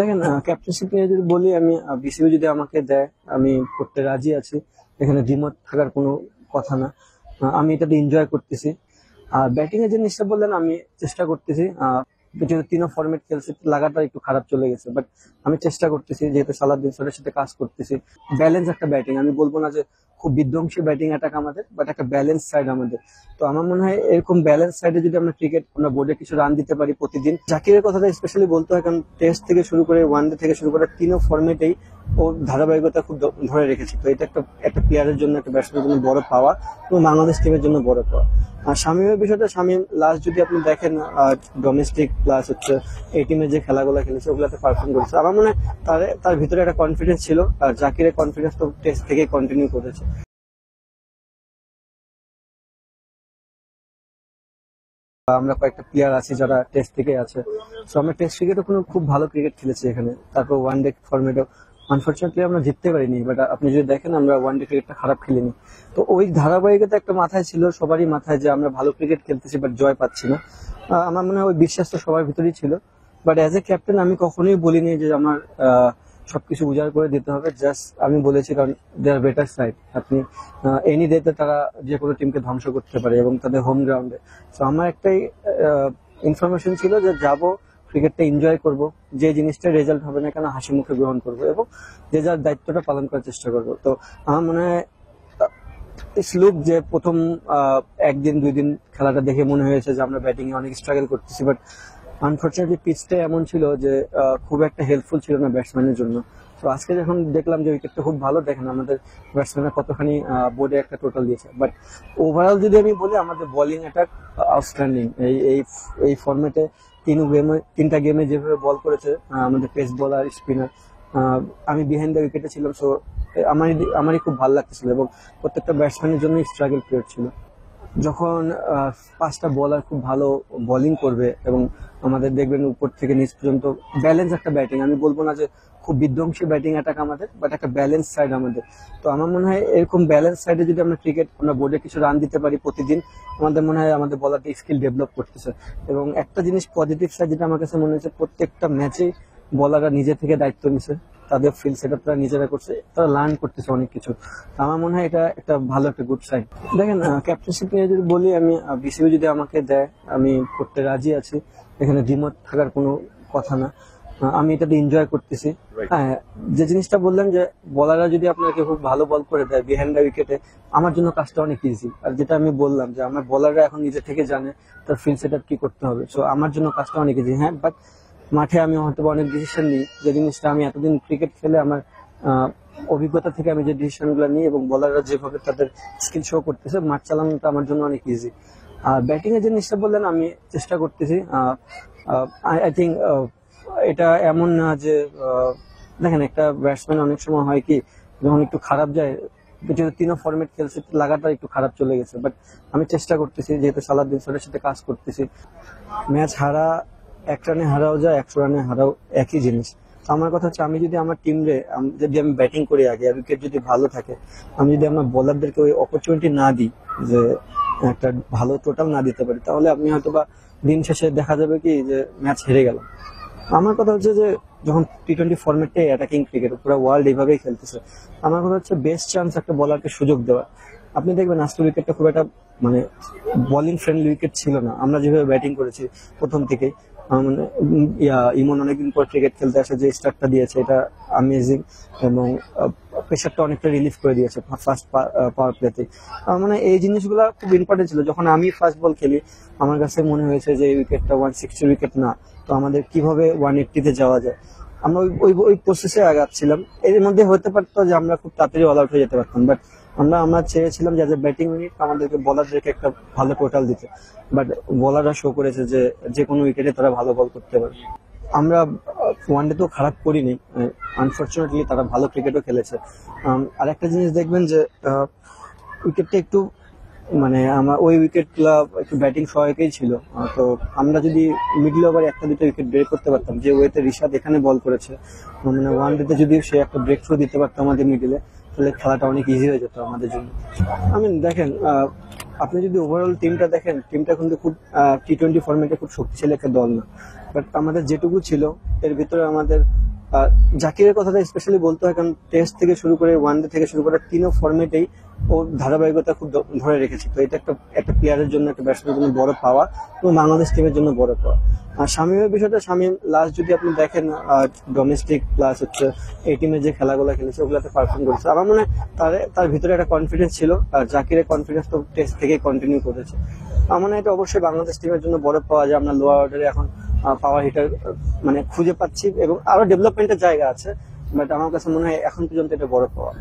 দেখেন, ক্যাপ্টেনশিপ নিয়ে যদি বলি, আমি বিসিবি যদি আমাকে দেয় আমি করতে রাজি আছি। এখানে দ্বিমত থাকার কোনো কথা না। আমি এটাতে এনজয় করতেছি। আর ব্যাটিং এর জিনিসটা বললেন, আমি চেষ্টা করতেছি। যেহেতু তিনও ফরম্যাট খেলছে, লাগাটার একটু খারাপ চলে গেছে, বাট আমি চেষ্টা করতেছি, যেহেতু সালাউদ্দিন স্যারের সাথে কাজ করতেছি। ব্যালেন্স একটা ব্যাটিং, আমি বলবো না যে খুব বিধ্বংসী ব্যাটিং অ্যাটাক আমাদের, বাট একটা ব্যালেন্স সাইড আমাদের। তো আমার মনে হয় এরকম ব্যালেন্স সাইডে যদি আমরা বোর্ডে কিছু রান দিতে পারি প্রতিদিন। জাকিরের কথাটা স্পেশালি বলতে হয়, কারণ টেস্ট থেকে শুরু করে ওয়ানডে থেকে শুরু করে তিনও ফরম্যাটেই ও ধারাবাহিকতা খুব ধরে রেখেছে। তো এটা একটা একটা প্লেয়ারের জন্য, একটা ব্যাটসম্যানের জন্য বড় পাওয়া, এবং বাংলাদেশ টিমের জন্য বড় পাওয়া। আর শামীমের বিষয়টা, শামীম লাস্ট যদি আপনি দেখেন ডোমেস্টিক প্লাস হচ্ছে এই টিমের যে খেলাগুলো খেলেছে ওগুলাতে পারফর্ম করেছে। আমার মনে হয় তার ভিতরে একটা কনফিডেন্স ছিল, আর জাকিরের কনফিডেন্স তো টেস্ট থেকে কন্টিনিউ করেছে। আমরা কয়েকটা প্লেয়ার আছি যারা টেস্ট থেকে আছে। তো আমরা টেস্ট ক্রিকেটও খুব ভালো ক্রিকেট খেলেছি এখানে। তারপর ওয়ান ডে ফরম্যাটও আনফর্চুনেটলি আমরা জিততে পারিনি, বাট আপনি যদি দেখেন আমরা ওয়ান ডে ক্রিকেটটা খারাপ খেলিনি। তো ওই ধারাবাহিকতা একটা মাথায় ছিল, সবারই মাথায়, যে আমরা ভালো ক্রিকেট খেলতেছি বাট জয় পাচ্ছি না। আমার মনে হয় ওই বিশ্বাস তো সবার ভিতরেই ছিল। বাট অ্যাজ এ ক্যাপ্টেন আমি কখনোই বলিনি যে আমার সবকিছু উজাড় করে দিতে হবে। জাস্ট আমি বলেছি কারণ দে আর বেটার সাইড। আপনি এনি ডেতে তারা যে কোনো টিমকে ধ্বংস করতে পারে, এবং তাদের হোম গ্রাউন্ডে। তো আমার একটাই ইনফরমেশন ছিল যে যাব, ক্রিকেটটা এনজয় করব, যে জিনিসটা রেজাল্ট হবে না কেন হাসি মুখে গ্রহণ করব, এবং যে যার দায়িত্বটা পালন করার চেষ্টা করব। তো আমার মনে হয় স্লুপ যে প্রথম একদিন দুই দিন খেলাটা দেখে মনে হয়েছে যে আমরা ব্যাটিং এ অনেক স্ট্রাগল করতেছি, বাট আনফর্চুনেটলি পিচটা এমন ছিল যে খুব একটা হেল্পফুল ছিল না ব্যাটসম্যানের জন্য। তো আজকে যখন দেখলাম যে উইকেটটা খুব ভালো, দেখেন আমাদের ব্যাটসম্যানরা কতখানি বোর্ডে একটা টোটাল দিয়েছে। বাট ওভারঅল যদি আমি বলি, আমাদের বোলিং অ্যাটাক আউটস্ট্যান্ডিং। এই এই এই ফরম্যাটে তিনটা গেমে যেভাবে বল করেছে আমাদের পেস বলার, স্পিনার, আমি বিহাইন্ড দ্য উইকেটে ছিলাম। সো আমারই খুব ভালো লাগতেছিল, এবং প্রত্যেকটা ব্যাটসম্যানের জন্য স্ট্রাগল পিরিয়ড ছিল। যখন পাঁচটা বোলার খুব ভালো বোলিং করবে, এবং আমাদের দেখবেন উপর থেকে নিচ পর্যন্ত ব্যালেন্স একটা ব্যাটিং, আমি বলবো না যে খুব বিধ্বংসী ব্যাটিং অ্যাটাক আমাদের, বাট একটা ব্যালেন্স সাইড আমাদের। তো আমার মনে হয় এরকম ব্যালেন্স সাইডে যদি আমরা বোর্ডে কিছু রান দিতে পারি প্রতিদিন, আমাদের মনে হয় আমাদের বলারটি স্কিল ডেভেলপ করতেছে। এবং একটা জিনিস পজিটিভ সাইড যেটা আমার কাছে মনে হচ্ছে, প্রত্যেকটা ম্যাচে বলাররা নিজে থেকে দায়িত্ব নিছে, তাদের ফিল্ড সেট আপটা নিজেরা করছে, তারা লার্ন করতেছে অনেক কিছু। আমার মনে হয় এটা একটা ভালো একটা গুড সাইন। দেখেন, ক্যাপ্টেনশিপ নিয়ে যদি বলি, আমি বিসিবি যদি আমাকে দেয় আমি করতে রাজি আছি। এখানে দ্বিমত থাকার কোনো কথা না। আমি এটাতে এনজয় করতেছি। হ্যাঁ, যে জিনিসটা বললাম যে বলাররা যদি আপনাকে খুব ভালো বল করে দেয় বিহাইন্ড দ্য উইকেটে, আমার জন্য কাজটা অনেক ইজি। আর যেটা আমি বললাম যে আমার বলাররা এখন নিজে থেকে জানে তার ফিল্ড সেট আপ কি করতে হবে, সো আমার জন্য কাজটা অনেক ইজি। হ্যাঁ, বাট মাঠে আমি হয়তো অনেক ডিসিশন নিই, যে জিনিসটা আমি এতদিন ক্রিকেট খেলে আমার অভিজ্ঞতা থেকে আমি যে ডিসিশন গুলো নিই, এবং বলাররা যেভাবে তাদের স্কিল শো করতেছে, মাঠ চালানোটা আমার জন্য অনেক ইজি। আর ব্যাটিং এর জিনিসটা বললেন, আমি চেষ্টা করতেছি। আই থিঙ্ক এটা এমন না যে দেখেন, একটা ব্যাটসম্যান অনেক সময় হয় কি, যখন একটু খারাপ যায়, যেহেতু তিনও ফরম্যাট খেলছে, লাগাটার একটু খারাপ চলে গেছে, বাট আমি চেষ্টা করতেছি, যেহেতু সালাউদ্দিন স্যারের সাথে কাজ করতেছি। ম্যাচ হারা, এক রানে হারাও যায়, 100 রানে হারাও, একই জিনিস। তো আমার কথা হচ্ছে, আমি যদি আমার টিম রে যদি আমি ব্যাটিং করি আগে, আর উইকেট যদি ভালো থাকে, আমি যদি আমার বোলারদেরকে ওই অপরচুনিটি না দিই, যে একটা ভালো টোটাল না দিতে পারি, তাহলে আমি হয়তো বা দিন শেষে দেখা যাবে কি যে ম্যাচ হেরে গেলাম। আমার কথা হচ্ছে যে যখন টি-20 ফরম্যাটে অ্যাটাকিং ক্রিকেট পুরো ওয়ার্ল্ড এইভাবেই খেলতেছে, আমার কথা হচ্ছে বেস্ট চান্স একটা বলারকে সুযোগ দেওয়া। আপনি দেখবেন আজকের উইকেটটা খুব একটা মানে বোলিং ফ্রেন্ডলি উইকেট ছিল না। আমরা যেভাবে ব্যাটিং করেছি প্রথম থেকেই, মানে ইমন অনেকদিন পর ক্রিকেট খেলতে আসে, যে স্টার্টটা দিয়েছে এটা আমেজিং, এবং প্রেশারটা অনেকটা রিলিফ করে দিয়েছে ফার্স্ট পাওয়ার প্লেতে। মানে এই জিনিসগুলো খুব ইম্পর্টেন্ট ছিল। যখন আমি ফার্স্ট বল খেলি, আমার কাছে মনে হয়েছে যে এই উইকেটটা 160 উইকেট না, তো আমাদের কিভাবে 180-তে যাওয়া যায়, আমরা ওই ওই প্রসেসে আগাচ্ছিলাম। এর মধ্যে হতে পারতো যে আমরা খুব তাড়াতাড়ি অল আউট হয়ে যেতে পারতাম, বাট আমরা চেয়েছিলাম যে ব্যাটিং ইউনিট আমাদেরকে বলারদেরকে একটা ভালো টোটাল দিতে। বাট বলাররা শো করেছে যে যে কোনো উইকেটে তারা ভালো বল করতে পারে। আমরা ওয়ানডে তো খারাপ করিনি, আনফর্চুনেটলি তারা ভালো ক্রিকেটও খেলেছে। আর একটা জিনিস দেখবেন যে উইকেটটা একটু মানে আমার ওই উইকেট গুলা একটু ব্যাটিং সহায়কই ছিল। তো আমরা যদি মিডল ওভারে একটা দুটো উইকেট ব্রেক করতে পারতাম, যে ওয়েতে রিশাদ এখানে বল করেছে, মানে ওয়ান ডেতে যদি সে একটা ব্রেক থ্রু দিতে পারতো আমাদের মিডলে, তাহলে খেলাটা অনেক ইজি হয়ে যেত আমাদের জন্য। দেখেন, আপনি যদি ওভারঅল টিমটা দেখেন, টিমটা কিন্তু খুব টি-20 ফরম্যাটে খুব শক্তিশালী একটা দল না, বাট আমাদের যেটুকু ছিল এর ভিতরে আমাদের আর জাকিরের কথাটা স্পেশালি বলতে হয়, কারণ টেস্ট থেকে শুরু করে ওয়ানডে থেকে শুরু করে তিনও ফর্মেটেই ও ধারাবাহিকতা খুব ধরে রেখেছে। তো এটা একটা একটা প্লেয়ারের জন্য, একটা ব্যাটসম্যানের জন্য বড় পাওয়া এবং বাংলাদেশ টিমের জন্য বড় পাওয়া। আর শামীমের বিষয়টা, শামীম লাস্ট যদি আপনি দেখেন ডোমেস্টিক প্লাস হচ্ছে এই টিমের যে খেলাগুলো খেলেছে ওগুলোতে পারফর্ম করেছে। আমার মনে হয় তার ভিতরে একটা কনফিডেন্স ছিল, আর জাকিরের কনফিডেন্স তো টেস্ট থেকে কন্টিনিউ করেছে। আমার মনে হয় এটা অবশ্যই বাংলাদেশ টিমের জন্য বড় পাওয়া, যে আমরা লোয়ার অর্ডারে এখন পাওয়ার হিটার মানে খুঁজে পাচ্ছি এবং আরো ডেভেলপমেন্টের জায়গা আছে, বাট আমার কাছে মনে হয় এখন পর্যন্ত এটা বড় পাওয়া।